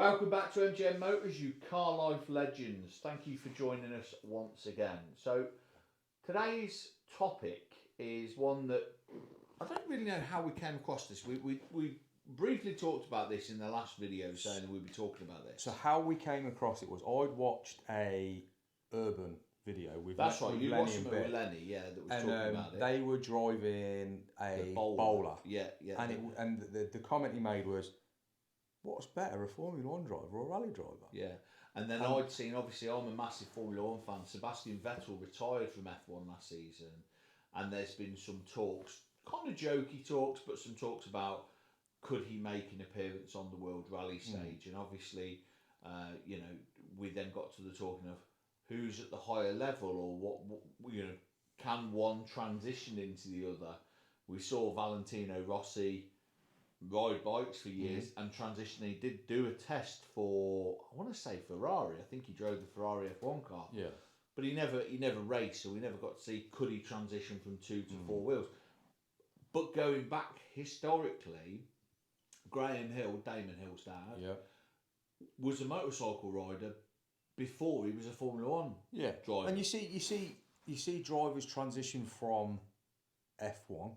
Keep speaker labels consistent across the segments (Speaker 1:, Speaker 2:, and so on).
Speaker 1: Welcome back to MGM Motors, you car life legends. Thank you for joining us once again. So, today's topic is one that I don't really know how we came across this. We briefly talked about this in the last video, saying that we'd be talking about this.
Speaker 2: So how we came across it was I'd watched a urban video with
Speaker 1: That's right, you
Speaker 2: Lenny
Speaker 1: watched
Speaker 2: and
Speaker 1: it with
Speaker 2: Bill,
Speaker 1: Lenny, yeah, that was
Speaker 2: and
Speaker 1: talking about it.
Speaker 2: they were driving a
Speaker 1: The
Speaker 2: bowler.
Speaker 1: Yeah.
Speaker 2: And the comment he made was, "What's better, a Formula One driver or a rally driver?"
Speaker 1: Yeah, and then I'd seen, obviously I'm a massive Formula One fan, Sebastian Vettel retired from F1 last season, and there's been some talks, kind of jokey talks, but some talks about could he make an appearance on the World Rally stage, and obviously, we then got to the talking of who's at the higher level, or what can one transition into the other. We saw Valentino Rossi ride bikes for years and transition. He did do a test for, I want to say Ferrari. I think he drove the Ferrari F1 car.
Speaker 2: Yeah.
Speaker 1: But he never raced, so we never got to see could he transition from 2 to 4 wheels. But going back historically, Graham Hill, Damon Hill's dad, was a motorcycle rider before he was a Formula One driver.
Speaker 2: And you see drivers transition from F1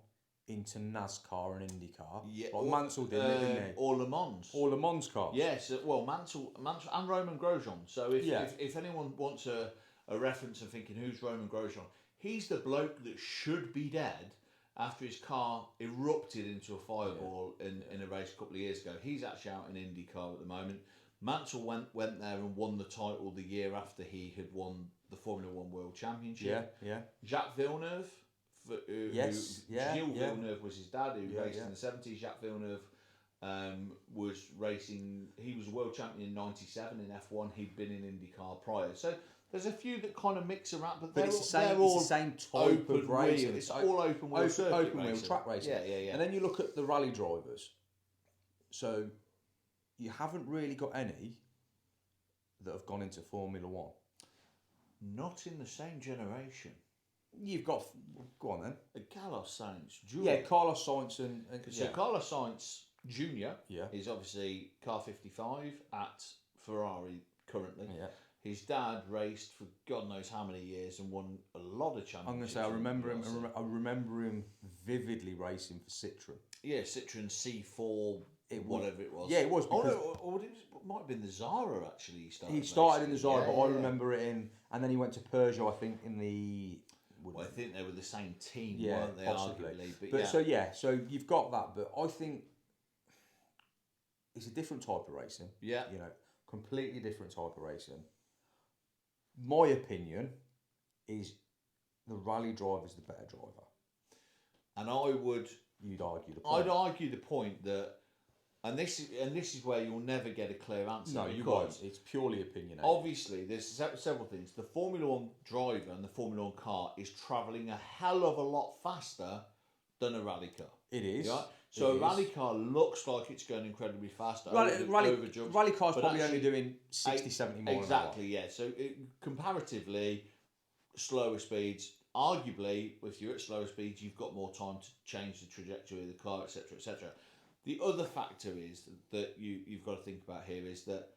Speaker 2: into NASCAR and IndyCar.
Speaker 1: Yeah,
Speaker 2: like Mansell did it, didn't he?
Speaker 1: Or Le Mans.
Speaker 2: Or Le Mans cars.
Speaker 1: Yes, well, Mansell and Roman Grosjean. So if anyone wants a reference and thinking who's Roman Grosjean, he's the bloke that should be dead after his car erupted into a fireball in a race a couple of years ago. He's actually out in IndyCar at the moment. Mansell went there and won the title the year after he had won the Formula One World Championship.
Speaker 2: Yeah.
Speaker 1: Jacques Villeneuve. Gilles Villeneuve was his dad, who raced in the 70s. Jacques Villeneuve was racing, he was world champion in 97 in F1. He'd been in IndyCar prior. So there's a few that kind of mix around, but
Speaker 2: it's the same type of racing.
Speaker 1: It's all open wheel
Speaker 2: track racing.
Speaker 1: Yeah.
Speaker 2: And then you look at the rally drivers. So you haven't really got any that have gone into Formula One.
Speaker 1: Not in the same generation.
Speaker 2: You've got, go on then.
Speaker 1: Carlos Sainz Jr.
Speaker 2: Yeah, Carlos Sainz and
Speaker 1: so Carlos Sainz Jr. is obviously car 55 at Ferrari currently.
Speaker 2: Yeah.
Speaker 1: His dad raced for God knows how many years and won a lot of championships.
Speaker 2: I'm going to say I remember him vividly racing for Citroën.
Speaker 1: Yeah, Citroën C4, whatever it was.
Speaker 2: Yeah, it was.
Speaker 1: Or it might have been the Zara actually.
Speaker 2: He started in the Zara, but I remember it in, and then he went to Peugeot, I think, in the.
Speaker 1: Well, I think they were the same team,
Speaker 2: yeah,
Speaker 1: weren't they?
Speaker 2: Possibly.
Speaker 1: Arguably,
Speaker 2: so you've got that, but I think it's a different type of racing.
Speaker 1: Yeah,
Speaker 2: completely different type of racing. My opinion is the rally driver's the better driver,
Speaker 1: and
Speaker 2: you'd argue the point.
Speaker 1: I'd argue the point that, and this is where you'll never get a clear answer.
Speaker 2: No, you won't. It's purely opinionated.
Speaker 1: Obviously, there's several things. The Formula One driver and the Formula One car is travelling a hell of a lot faster than a rally car.
Speaker 2: It is.
Speaker 1: Right? So a rally car looks like it's going incredibly fast.
Speaker 2: Rally car's probably only doing 60, 70 miles an hour.
Speaker 1: Exactly, yeah. So comparatively, slower speeds. Arguably, if you're at slower speeds, you've got more time to change the trajectory of the car, etc., etc. The other factor is that you've got to think about here is that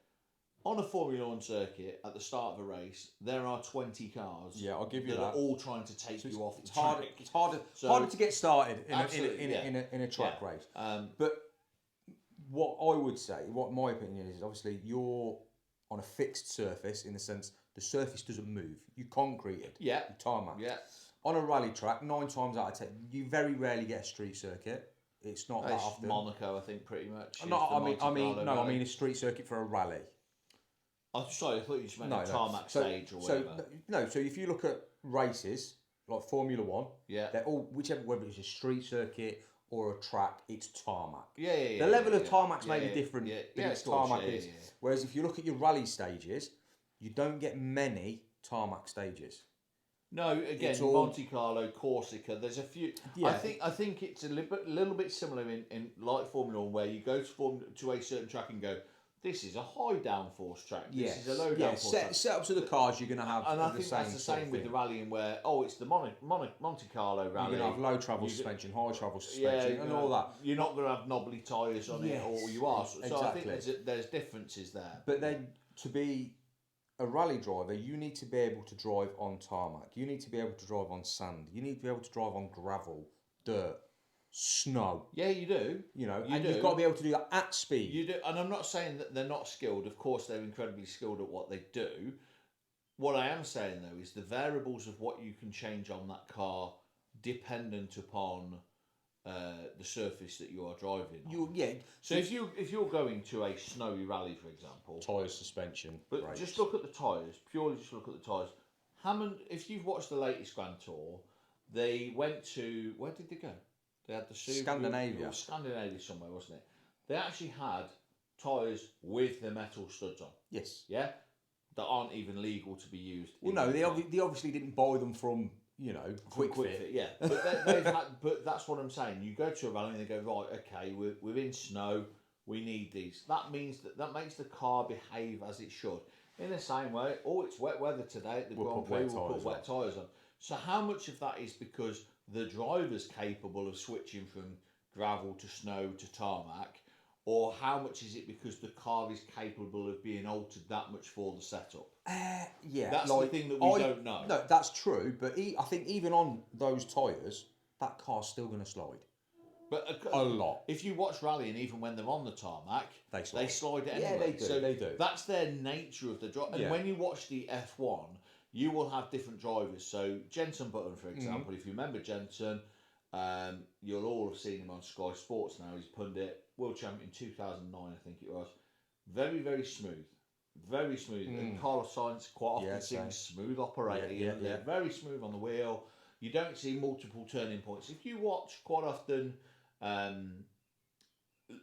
Speaker 1: on a Formula One circuit, at the start of a race, there are 20 cars.
Speaker 2: Yeah, I'll give you that.
Speaker 1: Are all trying to take you off the
Speaker 2: track. It's harder to get started in a track race. But what I would say, what my opinion is, obviously you're on a fixed surface in the sense the surface doesn't move. You concrete it.
Speaker 1: Yeah.
Speaker 2: You tarmac.
Speaker 1: Yeah.
Speaker 2: On a rally track, 9 times out of 10, you very rarely get a street circuit. It's not that often.
Speaker 1: Monaco, I think, pretty much.
Speaker 2: I mean a street circuit for a rally.
Speaker 1: I'm sorry, I thought you just meant a tarmac stage or whatever.
Speaker 2: So if you look at races like Formula One, they're all whether it's a street circuit or a track, it's tarmac.
Speaker 1: The
Speaker 2: level of tarmac's maybe different, but it's tarmac
Speaker 1: is.
Speaker 2: Yeah. Whereas if you look at your rally stages, you don't get many tarmac stages.
Speaker 1: No, again, Monte Carlo, Corsica. There's a few. Yeah. I think it's a little bit similar in like Formula One, where you go to a certain track and go, this is a high downforce track. This is a low downforce track.
Speaker 2: Setups of the cars you're going to have.
Speaker 1: And I think that's the same with the rallying, where it's the Monte Carlo rally.
Speaker 2: You're going to have low travel suspension, high travel suspension, and all that.
Speaker 1: You're not going to have knobbly tyres on it, or you are. So
Speaker 2: exactly.
Speaker 1: I think there's differences there.
Speaker 2: But then to be a rally driver, you need to be able to drive on tarmac. You need to be able to drive on sand. You need to be able to drive on gravel, dirt, snow.
Speaker 1: Yeah, you do.
Speaker 2: You've got to be able to do that at speed.
Speaker 1: You do, and I'm not saying that they're not skilled. Of course, they're incredibly skilled at what they do. What I am saying though is the variables of what you can change on that car, dependent upon the surface that you are driving on. So if you're going to a snowy rally, for example,
Speaker 2: tyres, suspension,
Speaker 1: but
Speaker 2: brakes.
Speaker 1: Just look at the tyres. Purely, just look at the tyres. Hammond, if you've watched the latest Grand Tour, they went to, where did they go? They had the Subaru,
Speaker 2: Scandinavia.
Speaker 1: Scandinavia somewhere, wasn't it? They actually had tyres with the metal studs on.
Speaker 2: Yes.
Speaker 1: Yeah? That aren't even legal to be used.
Speaker 2: Well, no, they obviously didn't buy them from, Quick Fit.
Speaker 1: Yeah. But they've had, but that's what I'm saying. You go to a rally and they go, right, okay, we're in snow, we need these. That means that makes the car behave as it should. In the same way, it's wet weather today at the Grand Prix, we'll put wet tyres on. So how much of that is because the driver's capable of switching from gravel to snow to tarmac, or how much is it because the car is capable of being altered that much for the setup? That's the thing that we don't know.
Speaker 2: No, that's true, but I think even on those tyres, that car's still going to slide.
Speaker 1: But
Speaker 2: a lot.
Speaker 1: If you watch rallying, even when they're on the tarmac, they slide it anyway.
Speaker 2: Yeah, they do.
Speaker 1: So
Speaker 2: they do.
Speaker 1: That's their nature of the drive. And when you watch the F1, you will have different drivers. So Jenson Button, for example, if you remember Jenson, you'll all have seen him on Sky Sports now. He's pundit, world champion 2009, I think it was. Very, very smooth. Very smooth. And Carlos Sainz quite often sings smooth operator. They're very smooth on the wheel. You don't see multiple turning points. If you watch quite often,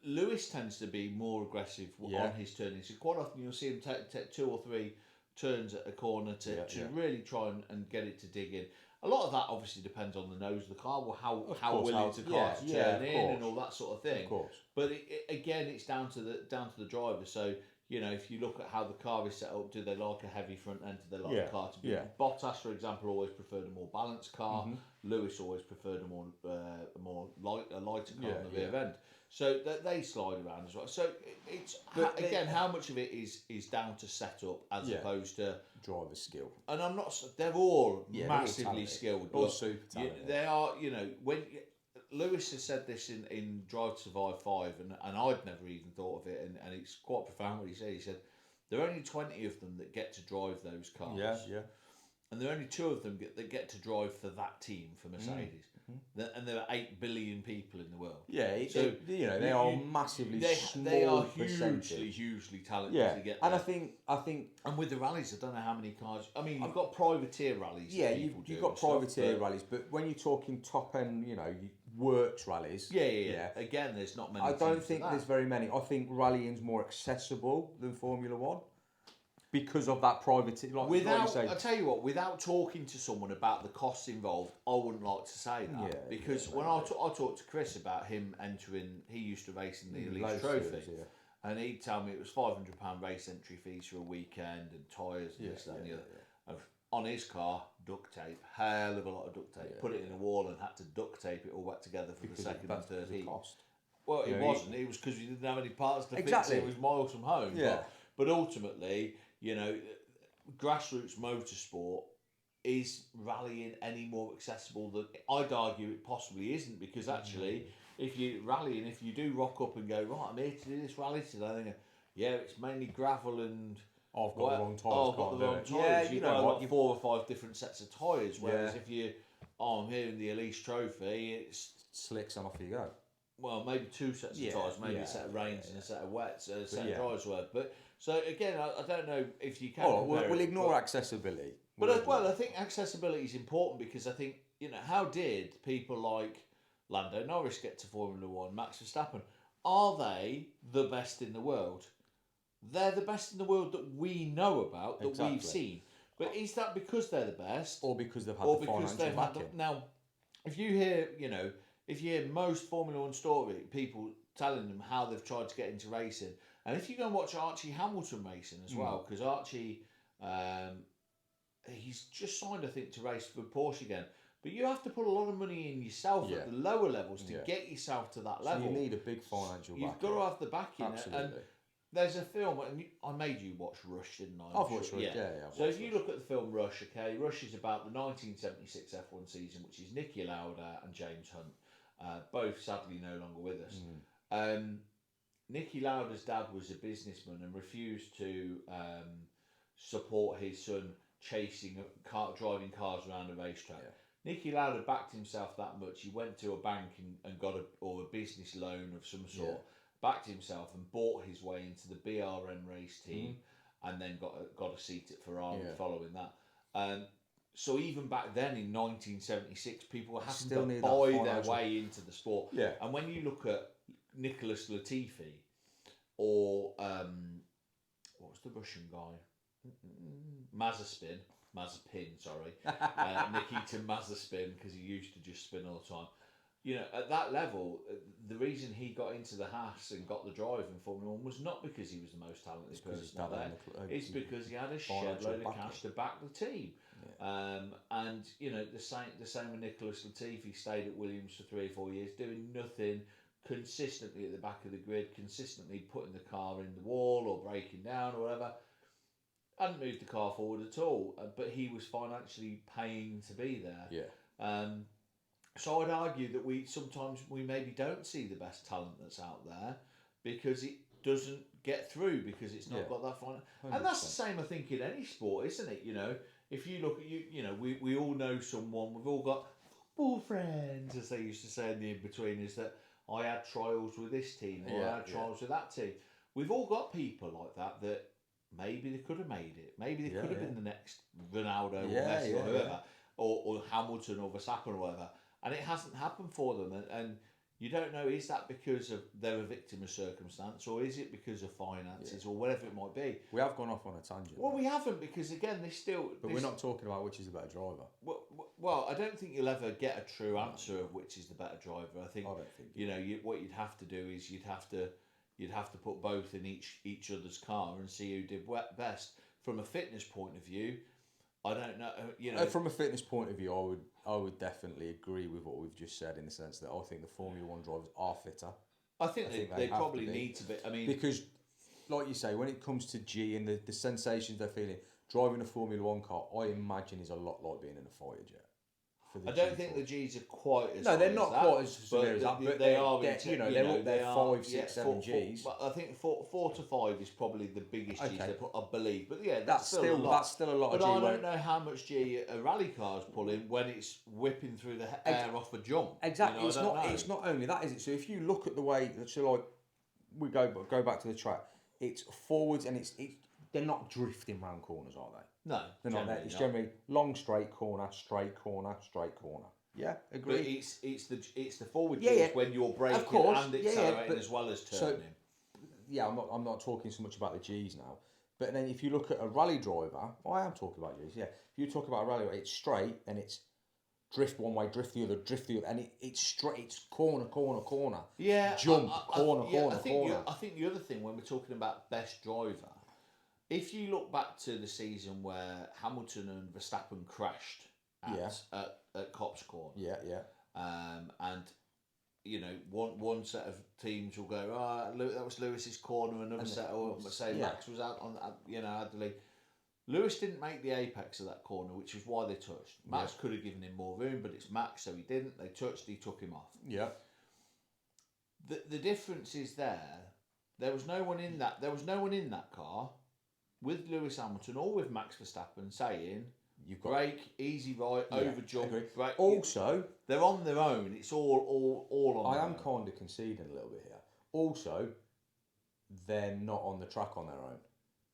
Speaker 1: Lewis tends to be more aggressive on his turning. So quite often you'll see him take 2 or 3 turns at a corner to really try and get it to dig in. A lot of that obviously depends on the nose of the car, or how willing the car to turn in and all that sort of thing.
Speaker 2: Of course.
Speaker 1: But again, it's down to the driver. So if you look at how the car is set up, do they like a heavy front end? Do they like the car to be? Bottas, for example, always preferred a more balanced car. Lewis always preferred a lighter car on the rear end. So they slide around as well. So it's how much of it is down to setup as opposed to
Speaker 2: driver skill.
Speaker 1: And I'm not. They're all massively skilled.
Speaker 2: All super talented.
Speaker 1: They are. When Lewis has said this in Drive to Survive 5, and I'd never even thought of it, and it's quite profound what he said. He said there are only 20 of them that get to drive those cars.
Speaker 2: Yeah.
Speaker 1: And there are only 2 of them that get to drive for that team, for Mercedes. And there are 8 billion people in the world.
Speaker 2: Yeah, so they are massively small.
Speaker 1: They are
Speaker 2: percentage.
Speaker 1: hugely talented.
Speaker 2: Yeah,
Speaker 1: to get
Speaker 2: and
Speaker 1: there.
Speaker 2: I think,
Speaker 1: and with the rallies, I don't know how many cars. I mean, you've got privateer rallies.
Speaker 2: Yeah, you've got privateer rallies, but when you're talking top end, works rallies.
Speaker 1: Yeah. Again, there's not many.
Speaker 2: I don't think there's very many. I think rallying's more accessible than Formula One. Because of that privateer,
Speaker 1: I tell you what, without talking to someone about the costs involved, I wouldn't like to say that. Because when I talked to Chris about him entering, he used to race in the Elite Trophy, and he'd tell me it was £500 race entry fees for a weekend and tyres and this, that, and the other. On his car, duct tape, hell of a lot of duct tape. Put it in a wall and had to duct tape it all back together for the second and third heat. Well, it wasn't. It was because you didn't have any parts to fix it. It was miles from home.
Speaker 2: Yeah.
Speaker 1: But ultimately, grassroots motorsport, is rallying any more accessible than I'd argue it possibly isn't, because actually if you rallying, if you do rock up and go, right, I'm here to do this rally today, it's mainly gravel and
Speaker 2: I've got the wrong tyres.
Speaker 1: I've got the wrong tyres. You've got 4 or 5 different sets of tyres, whereas if you I'm here in the Elise Trophy, it's
Speaker 2: slicks and off you go.
Speaker 1: Well, maybe 2 sets of tyres, maybe a set of rains and a set of wets, a set of dryers worth. But so again, I don't know if you can.
Speaker 2: We'll ignore accessibility.
Speaker 1: But I think accessibility is important, because I think how did people like Lando Norris get to Formula One, Max Verstappen? Are they the best in the world? They're the best in the world that we know about, that we've seen. But is that because they're the best,
Speaker 2: or because they've had the financial backing?
Speaker 1: Now, if you hear, if you hear most Formula One story, people telling them how they've tried to get into racing, And if you go and watch Archie Hamilton racing as well, because Archie, he's just signed, I think, to race for Porsche again. But you have to put a lot of money in yourself at the lower levels to get yourself to that level.
Speaker 2: So you need a big financial backing.
Speaker 1: You've got to have the backing.
Speaker 2: Absolutely.
Speaker 1: And there's a film, and I made you watch Rush, didn't I?
Speaker 2: I've watched Rush, yeah.
Speaker 1: So if you look at the film Rush, okay, Rush is about the 1976 F1 season, which is Niki Lauda and James Hunt, both sadly no longer with us. Niki Lauda's dad was a businessman and refused to support his son driving cars around a racetrack. Niki Lauda backed himself that much. He went to a bank and got a business loan of some sort, backed himself and bought his way into the BRM race team, and then got a seat at Ferrari following that. So even back then in 1976, people were having to buy their way into the sport.
Speaker 2: Yeah.
Speaker 1: And when you look at Nicholas Latifi or what was the Russian guy? Mazepin, sorry. Nikita Mazepin, because he used to just spin all the time. You know, at that level, the reason he got into the Haas and got the drive in Formula 1 was not because he was the most talented person out there. It's because he had a shed load of cash to back the team. Yeah. And, you know, the same with Nicholas Latifi. Stayed at Williams for 3 or 4 years, doing nothing, consistently at the back of the grid, consistently putting the car in the wall or breaking down or whatever. Hadn't moved the car forward at all, but he was financially paying to be there.
Speaker 2: Yeah.
Speaker 1: So I'd argue that we sometimes maybe don't see the best talent that's out there because it doesn't get through because it's not got that finance. And that's the same, I think, in any sport, isn't it? You know, if you look at you know, we all know someone. We've all got football friends, as they used to say in the in-betweeners, that I had trials with this team or I had trials with that team. We've all got people like that maybe they could have made it. Maybe they could have been the next Ronaldo or Messi or whoever, or Hamilton or Verstappen or whatever. And it hasn't happened for them. And you don't know, is that because they're a victim of circumstance, or is it because of finances, or whatever it might be?
Speaker 2: We have gone off on a tangent.
Speaker 1: Well, we haven't, because again, But
Speaker 2: we're not talking about which is the better driver.
Speaker 1: Well, I don't think you'll ever get a true answer of which is the better driver. I don't think. You know, what you'd have to do is you'd have to put both in each other's car and see who did best. From a fitness point of view, I don't know. You know,
Speaker 2: from a fitness point of view, I would definitely agree with what we've just said in the sense that I think the Formula 1 drivers are fitter.
Speaker 1: I think they probably need to be. I mean,
Speaker 2: because, like you say, when it comes to G and the sensations they're feeling, driving a Formula 1 car, I imagine is a lot like being in a fighter jet.
Speaker 1: I don't think the Gs are quite as.
Speaker 2: No, they're not quite as severe as that, but they are. They're up there 5, 6, 7 Gs.
Speaker 1: I think 4 to 5 is probably the biggest Gs they put, I believe. But yeah,
Speaker 2: that's still a lot.
Speaker 1: But I don't know how much G a rally car's pulling when it's whipping through the air off a jump.
Speaker 2: Exactly, you know, it's not only that, is it? So if you look at the way, we go back to the track, it's forwards and they're not drifting round corners, are they?
Speaker 1: No,
Speaker 2: they're not. It's generally long straight corner, straight corner, straight corner. Yeah, agree.
Speaker 1: But it's the forward gears when you're braking and accelerating as well as turning.
Speaker 2: So, I'm not talking so much about the Gs now. But then if you look at a rally driver, I am talking about Gs. Yeah, if you talk about a rally driver, it's straight and it's drift one way, drift the other, and it's straight. It's corner.
Speaker 1: Yeah,
Speaker 2: jump corner.
Speaker 1: I think the other thing when we're talking about best driver. If you look back to the season where Hamilton and Verstappen crashed at Copse Corner, and you know one set of teams will go, that was Lewis's corner, another set will say Max was out on had the lead. Lewis didn't make the apex of that corner, which is why they touched. Max could have given him more room, but it's Max, so he didn't. They touched, he took him off.
Speaker 2: Yeah.
Speaker 1: The difference is there was no one in that car with Lewis Hamilton or with Max Verstappen saying, "You've got brake, easy right, over jump." Brake.
Speaker 2: Also,
Speaker 1: they're on their own. It's all on.
Speaker 2: I am kind of conceding a little bit here. Also, they're not on the track on their own.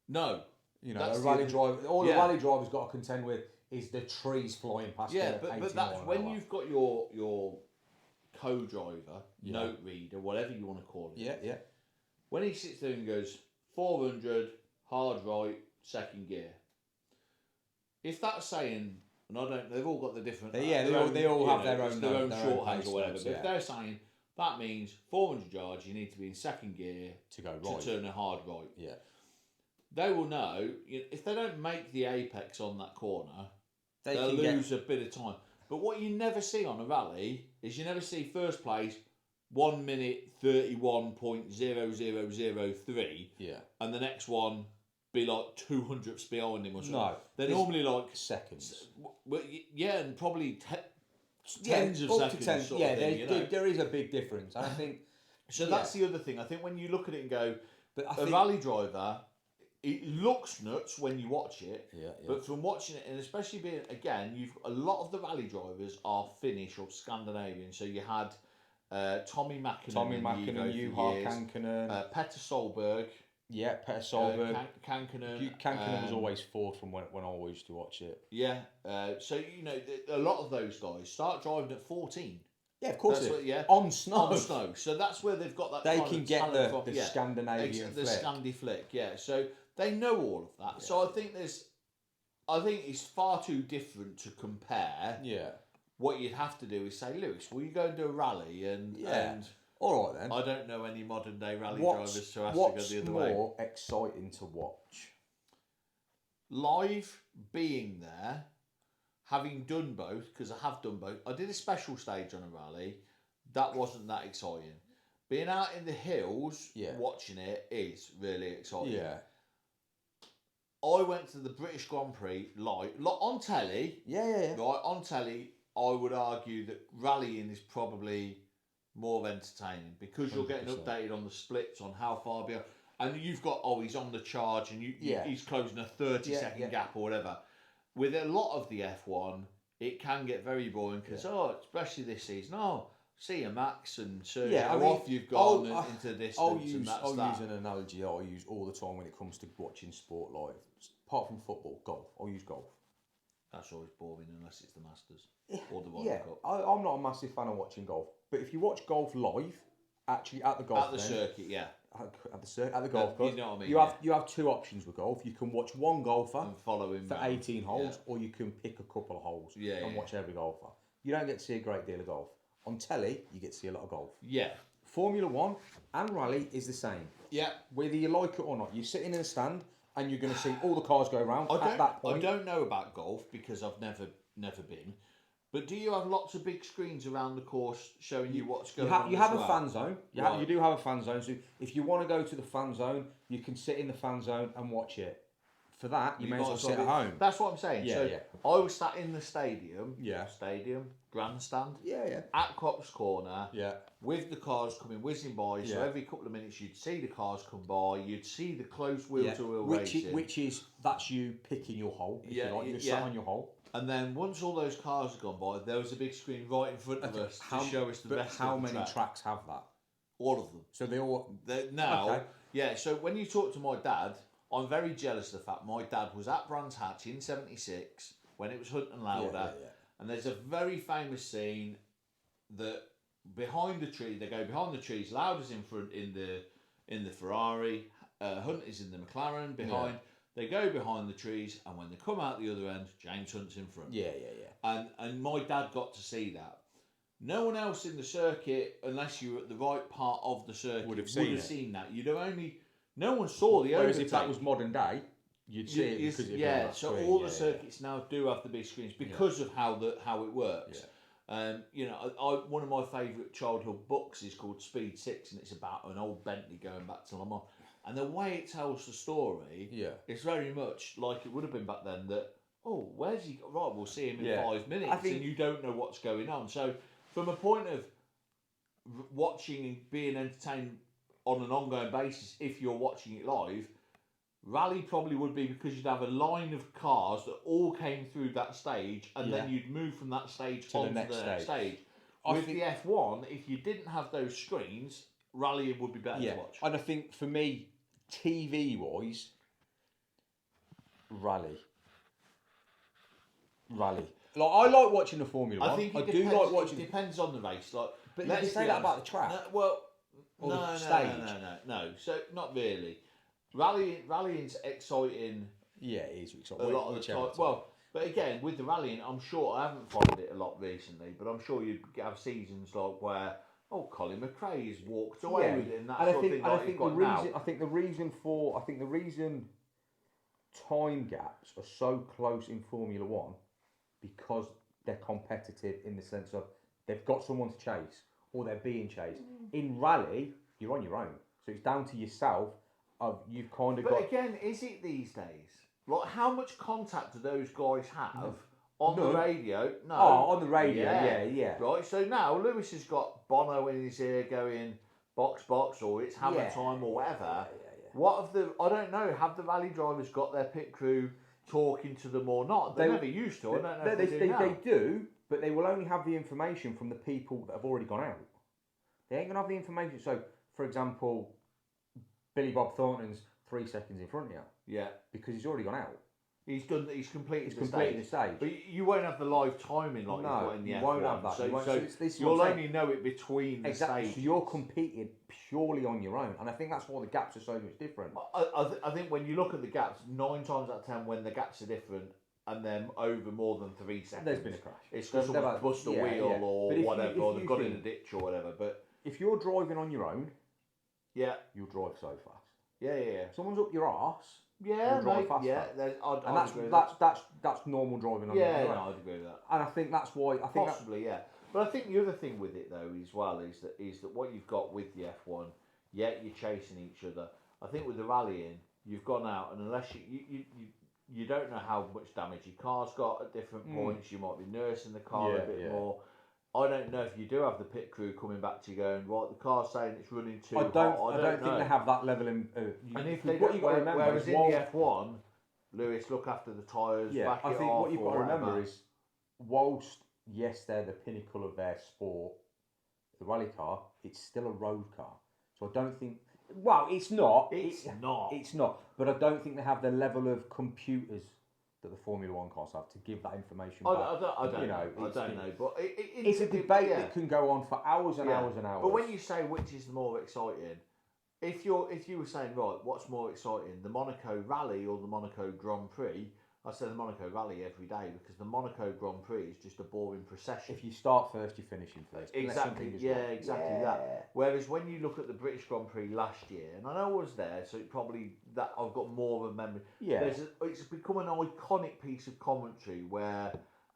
Speaker 1: No,
Speaker 2: you know, a rally driver. All the rally drivers got to contend with is the trees flying past.
Speaker 1: Yeah, but that's when you've got your co-driver, note reader, whatever you want to call it.
Speaker 2: Yeah.
Speaker 1: When he sits there and goes 400. Hard right, second gear. If that's saying, and I don't, they've all got the different.
Speaker 2: They all have their own
Speaker 1: shorthand or whatever. But if they're saying that means 400 yards, you need to be in second gear
Speaker 2: to go right.
Speaker 1: To turn a hard right.
Speaker 2: Yeah.
Speaker 1: They will know, if they don't make the apex on that corner, they'll lose a bit of time. But what you never see on a rally is you never see first place 1 minute 31.0003.
Speaker 2: Yeah.
Speaker 1: And the next one be like 200ths behind him or something.
Speaker 2: No.
Speaker 1: They're normally like
Speaker 2: seconds.
Speaker 1: Yeah, and probably tens of seconds.
Speaker 2: There is a big difference. And I think.
Speaker 1: So that's the other thing. I think when you look at it and go, a rally driver, it looks nuts when you watch it.
Speaker 2: Yeah.
Speaker 1: But from watching it, and especially being, again, a lot of the rally drivers are Finnish or Scandinavian. So you had Tommy Mäkinen,
Speaker 2: Juha Kankkunen,
Speaker 1: Petter Solberg.
Speaker 2: Yeah, Petter Solberg.
Speaker 1: Kankkunen
Speaker 2: was always fourth from when I used to watch it.
Speaker 1: Yeah. So, a lot of those guys start driving at 14.
Speaker 2: Yeah, of course. On snow.
Speaker 1: On snow. So that's where they've got that
Speaker 2: they
Speaker 1: kind
Speaker 2: can
Speaker 1: of
Speaker 2: get
Speaker 1: talent
Speaker 2: the Scandinavian
Speaker 1: the
Speaker 2: flick.
Speaker 1: Scandi flick, yeah. So they know all of that. Yeah. So I think it's far too different to compare.
Speaker 2: Yeah.
Speaker 1: What you'd have to do is say, Lewis, will you go and do a rally? And
Speaker 2: all right then.
Speaker 1: I don't know any modern day rally drivers, so I have to go the other way.
Speaker 2: What's more exciting to watch?
Speaker 1: Live, being there, having done both, because I have done both. I did a special stage on a rally. That wasn't that exciting. Being out in the hills, watching it is really exciting.
Speaker 2: Yeah.
Speaker 1: I went to the British Grand Prix live on telly.
Speaker 2: Yeah.
Speaker 1: Right, on telly, I would argue that rallying is probably more entertaining because you're 100%. Getting updated on the splits, on how far behind. And you've got, he's on the charge and he's closing a 30-second gap or whatever. With a lot of the F1, it can get very boring because, especially this season, see a Max and Sergio off you've gone into distance
Speaker 2: I'll
Speaker 1: and
Speaker 2: use an analogy I use all the time when it comes to watching sport live. Apart from football, golf. I'll use golf.
Speaker 1: That's always boring unless it's the Masters or the Ryder Cup.
Speaker 2: I'm not a massive fan of watching golf. But if you watch golf live, actually at the golf
Speaker 1: at the circuit,
Speaker 2: at the golf course,
Speaker 1: you know what I mean,
Speaker 2: you have two options with golf. You can watch one golfer
Speaker 1: and follow him
Speaker 2: for 18 holes, or you can pick a couple of holes and watch every golfer. You don't get to see a great deal of golf. On telly, you get to see a lot of golf.
Speaker 1: Yeah.
Speaker 2: Formula One and rally is the same.
Speaker 1: Yeah.
Speaker 2: Whether you like it or not, you're sitting in a stand and you're going to see all the cars go around at that point.
Speaker 1: I don't know about golf because I've never been. But do you have lots of big screens around the course showing you what's going on?
Speaker 2: You have a fan zone. You do have a fan zone. So if you want to go to the fan zone, you can sit in the fan zone and watch it. For that, you may as well sit at home.
Speaker 1: That's what I'm saying. I was sat in the stadium.
Speaker 2: Yeah.
Speaker 1: Stadium, grandstand.
Speaker 2: Yeah.
Speaker 1: At Copse Corner.
Speaker 2: Yeah.
Speaker 1: With the cars coming whizzing by. So every couple of minutes you'd see the cars come by. You'd see the close wheel-to-wheel racing.
Speaker 2: That's you picking your hole. If you like. You're sat on your hole.
Speaker 1: And then once all those cars had gone by, there was a big screen right in front of us to show us the rest of the track.
Speaker 2: How many tracks have that?
Speaker 1: All of them.
Speaker 2: So they all...
Speaker 1: So when you talk to my dad, I'm very jealous of the fact my dad was at Brands Hatch in 76 when it was Hunt and Lauda. And there's a very famous scene that behind the tree, they go behind the trees, Lauda's in front in the Ferrari, Hunt is in the McLaren behind. Yeah. They go behind the trees, and when they come out the other end, James Hunt's in front.
Speaker 2: Yeah.
Speaker 1: And my dad got to see that. No one else in the circuit, unless you were at the right part of the circuit, would have seen that. You'd have only... No one saw the overtake.
Speaker 2: Whereas if that was modern day, you'd see it because
Speaker 1: so all the circuits now do have the big screens because of how it works. Yeah. One of my favourite childhood books is called Speed 6, and it's about an old Bentley going back to Le Mans. And the way it tells the story, it's very much like it would have been back then. That where's he? Right, we'll see him in 5 minutes, and you don't know what's going on. So, from a point of watching and being entertained on an ongoing basis, if you're watching it live, rally probably would be because you'd have a line of cars that all came through that stage, and then you'd move from that stage onto the next stage. With the F1, if you didn't have those screens, rally would be better to watch.
Speaker 2: And I think for me, TV-wise, rally. Like, I like watching the Formula One.
Speaker 1: I do like watching. It depends on the race. Like,
Speaker 2: but let's say that about the track.
Speaker 1: No. So not really. Rallying's exciting.
Speaker 2: Yeah, it is exciting.
Speaker 1: A lot of the time. Well, but again, with the rallying, I'm sure I haven't followed it a lot recently, but I'm sure you have seasons like where Oh, Colin McRae's walked away with it, and that
Speaker 2: and
Speaker 1: sort of thing.
Speaker 2: I think the reason time gaps are so close in Formula One because they're competitive in the sense of they've got someone to chase or they're being chased. In rally, you're on your own, so it's down to yourself. You've kind of got.
Speaker 1: But again, is it these days? Like, how much contact do those guys have on the radio? No.
Speaker 2: Oh, on the radio, yeah.
Speaker 1: Right. So now Lewis has got Bono in his ear going box, or it's hammer time or whatever. What have I don't know. Have the rally drivers got their pit crew talking to them or not? They never used to. I don't know.
Speaker 2: They do, but they will only have the information from the people that have already gone out. They ain't gonna have the information. So, for example, Billy Bob Thornton's 3 seconds in front of you.
Speaker 1: Yeah.
Speaker 2: Because he's already gone out.
Speaker 1: He's completed the
Speaker 2: stage.
Speaker 1: But you won't have the live timing like you've got in the F1.
Speaker 2: Won't have that.
Speaker 1: So you'll only know it between the stages.
Speaker 2: So you're competing purely on your own. And I think that's why the gaps are so much different.
Speaker 1: I think when you look at the gaps, 9 times out of 10 when the gaps are different and then over more than 3 seconds,
Speaker 2: there's been a crash.
Speaker 1: It's because someone's bust a wheel or whatever, or they've got in a ditch or whatever. But
Speaker 2: if you're driving on your own,
Speaker 1: you'll
Speaker 2: drive so fast.
Speaker 1: Yeah.
Speaker 2: Someone's up your arse.
Speaker 1: Yeah,
Speaker 2: drive fast.
Speaker 1: Yeah,
Speaker 2: that's normal driving on
Speaker 1: your own. Yeah, no, I'd agree with that.
Speaker 2: And I think that's why.
Speaker 1: Yeah. But I think the other thing with it though, as well, is that what you've got with the F1, you're chasing each other. I think with the rallying, you've gone out, and unless you don't know how much damage your car's got at different points, you might be nursing the car a bit more. I don't know if you do have the pit crew coming back to you going, right, the car's saying it's running too hot. I don't
Speaker 2: think they have that level in.
Speaker 1: And if they don't, whereas in the F1, Lewis, look after the tyres, back it off. I think
Speaker 2: what you've got to remember is, whilst, yes, they're the pinnacle of their sport, the rally car, it's still a road car. So I don't think... Well, it's not.
Speaker 1: It's
Speaker 2: not. But I don't think they have the level of computers that the Formula One cars have to give that information back.
Speaker 1: I don't know. But
Speaker 2: it's a debate that can go on for hours and hours and hours.
Speaker 1: But when you say which is the more exciting, if you were saying, right, what's more exciting, the Monaco Rally or the Monaco Grand Prix, I say the Monaco Rally every day because the Monaco Grand Prix is just a boring procession.
Speaker 2: If you start first, you're finishing first.
Speaker 1: Exactly, that. Whereas when you look at the British Grand Prix last year, and I know I was there, so it probably that I've got more of a memory.
Speaker 2: Yeah.
Speaker 1: It's become an iconic piece of commentary where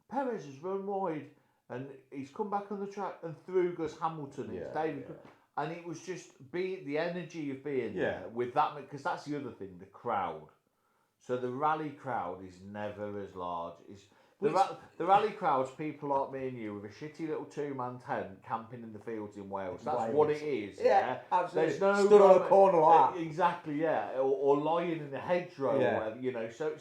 Speaker 1: Perez has run wide and he's come back on the track and through goes Hamilton. It's David. Yeah. And it was just the energy of being there with that, because that's the other thing, the crowd. So the rally crowd is never as large. The rally crowd's people like me and you with a shitty little 2-man tent camping in the fields in Wales. That's what it is.
Speaker 2: Yeah, absolutely. There's no stood on a corner like that.
Speaker 1: Exactly, yeah. Or lying in the hedgerow or whatever, you know. So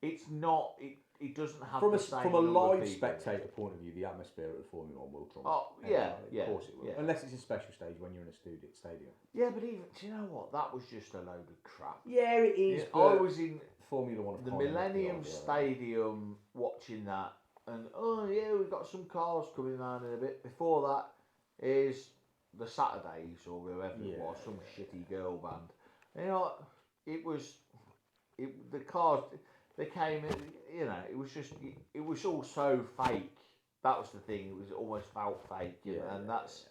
Speaker 1: it's not... It doesn't have the same
Speaker 2: from a live spectator point of view, the atmosphere at the Formula One will trump.
Speaker 1: Oh yeah,
Speaker 2: of course it will. Yeah. Unless it's a special stage when you're in a stadium.
Speaker 1: Yeah, but even do you know what? That was just a load of crap.
Speaker 2: Yeah, it is.
Speaker 1: Yeah, I was in
Speaker 2: Formula One,
Speaker 1: the Millennium Stadium, watching that, and we've got some cars coming around in a bit. Before that is the Saturdays or whoever it was, some shitty girl band. And, you know, the cars. They came in, you know, it was all so fake. That was the thing, it was almost felt fake, you know, and that's,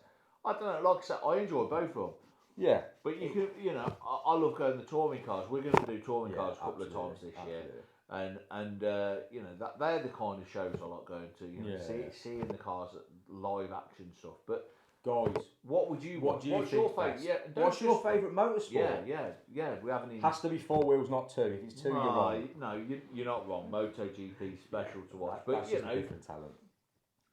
Speaker 1: I don't know, like I said, I enjoy both of them.
Speaker 2: Yeah.
Speaker 1: But you can, you know, I love going to touring cars. We're going to do touring cars a couple of times this year. And you know, they're the kind of shows I like going to, you know, seeing the cars, live action stuff. But
Speaker 2: guys,
Speaker 1: what's your favourite? Yeah,
Speaker 2: what's your favourite motorsport?
Speaker 1: Yeah. We haven't even.
Speaker 2: Has to be 4 wheels, not 2. If it's 2, you're wrong.
Speaker 1: No, you're not wrong. MotoGP special to watch, but
Speaker 2: that's
Speaker 1: you know,
Speaker 2: a different talent.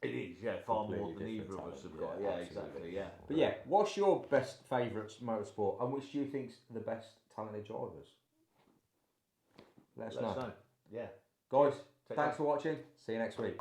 Speaker 1: It is, far more than either of us have got. Yeah, exactly. Yeah.
Speaker 2: But yeah, what's your best favourite motorsport, and which do you think's the best talented drivers? Let us know.
Speaker 1: Yeah,
Speaker 2: guys. Thanks for watching. See you next week.